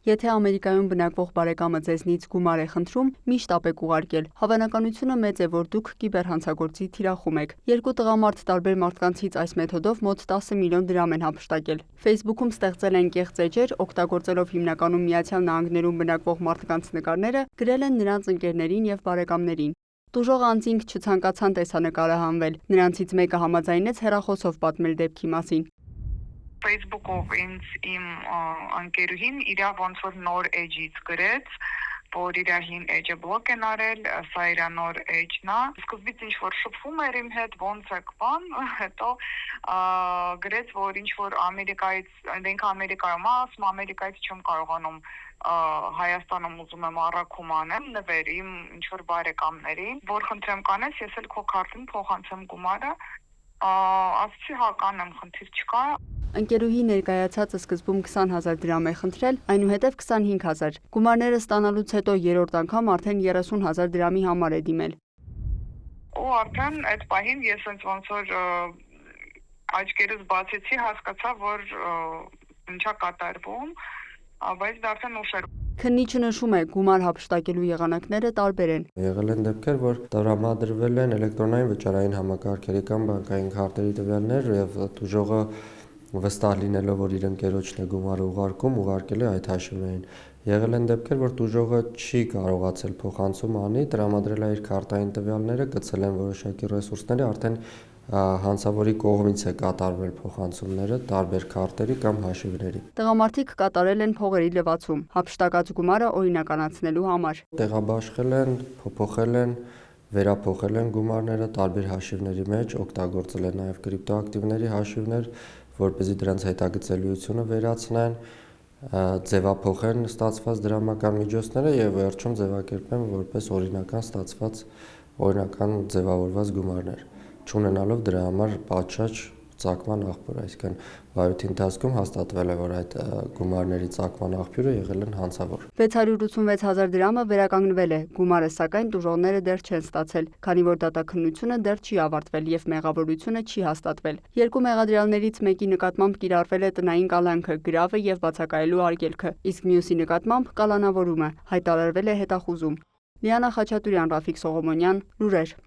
Եթե Ամերիկայում բնակվող բարեկամը ձեզնից գումար է խնդրում, միշտ ապեք ուղարկել։ Հավանականությունը մեծ է, որ դուք կիբերհանցագործի թիրախում եք։ Երկու տղամարդ տարբեր մարդկանցից այս մեթոդով մոտ 10 միլիոն դրամ են հափշտակել։ Facebook-ում ստեղծել են կեղծ էջեր, օգտագործելով հիմնականում Միացյալ Նահանգներում բնակվող մարդկանց նկարները, գրել են նրանց ընկերներին եւ բարեկամներին։ Տուժող անձինք չցանկացան տեսանկարը հանվել, նրանցից մեկը համաձայնեց հեռախոսով պատմել դեպքի մասին։ Facebook-ով ինձ իմ ընկերուհին իրա ոնց որ նոր էջից գրեց, որ իր հին էջը բլոկ են արել, սա իր նոր էջն է։ Սկզբից ինչ որ շփվում էր իմ հետ, ոնց եք բան, հետո գրեց, որ ինչ որ Ամերիկայից, ինքը Ամերիկայում է, ասում Ամերիկայից չեմ կարողանում Հայաստանում ուզում եմ առաքում անեմ, նվեր իմ ինչ որ բարեկամներին, որ խնդրեմ կանես, ես էլ քո քարտին փոխանցեմ գումարը, ասացի հա կանեմ, խնդիր չկա։ Ընկերուհի ներկայացածը սկզբում 20,000 դրամ է խնդրել, այնուհետև 25,000։ Գումարները ստանալուց հետո երրորդ անգամ արդեն 30,000 դրամի համար է դիմել։ Ու արդեն այդ պահին ես ոնց որ աչքերս բացեցի, հասկացա, որ ինչա կատարվում, բայց դա արդեն ուշ էր։ Քննիչը նշում է, գումար հափշտակելու եղանակները տարբեր են։ Եղել են դեպքեր, որ տրամադրվել են էլեկտրոնային վճարային համակարգերի կամ բանկային քարտերի տվյալներ եւ տուժողը վստահ լինելով, որ իր ընկերոջն է գումարը ուղարկում, ուղարկել է այդ հաշիվներին։ Եղել են դեպքեր, որ տուժողը չի կարողացել փոխանցում անի, տրամադրել է իր քարտային տվյալները, գցել են որոշակի ռեսուրսները, արդեն հանցավորի կողմից է կատարվել փոխանցումները տարբեր քարտերի կամ հաշիվների։ Տղամարդիկ կատարել են փողերի լվացում, հափշտակած գումարը օրինականացնելու համար։ Տեղաբաշխել են, փոփոխել են, վերափոխել են գումարները տարբեր հաշիվների մեջ, օգտագործել են նաև կրիպտոակտիվների հաշիվներ, որպեսզի դրանց հետագծելիությունը վերացնեն, ձևափոխեն ստացված դրամական միջոցները եւ վերջում ձևակերպեն որպես օրինական ստացված օրինական ձևավորված գումարներ, չունենալով դրա համար պատշաճ ծագման աղբյուր, այսինքն վարույթի ընթացքում հաստատվել է, որ այդ գումարների ծագման աղբյուրը եղել են հանցավոր։ 686,000 դրամը վերականգնվել է, գումարը սակայն տուժողները դեռ չեն ստացել, քանի որ դատաքննությունը դեռ չի ավարտվել եւ մեղավորությունը չի հաստատվել։ Երկու մեղադրյալներից մեկի նկատմամբ կիրառվել է տնային կալանքը, գրավը եւ բացակայելու արգելքը, իսկ մյուսի նկատմամբ կալանավորումը հայտարարվել է հետախուզում։ Լիանա Խաչատուրյան, Ռաֆիկ Սողոմոնյան, լուրեր։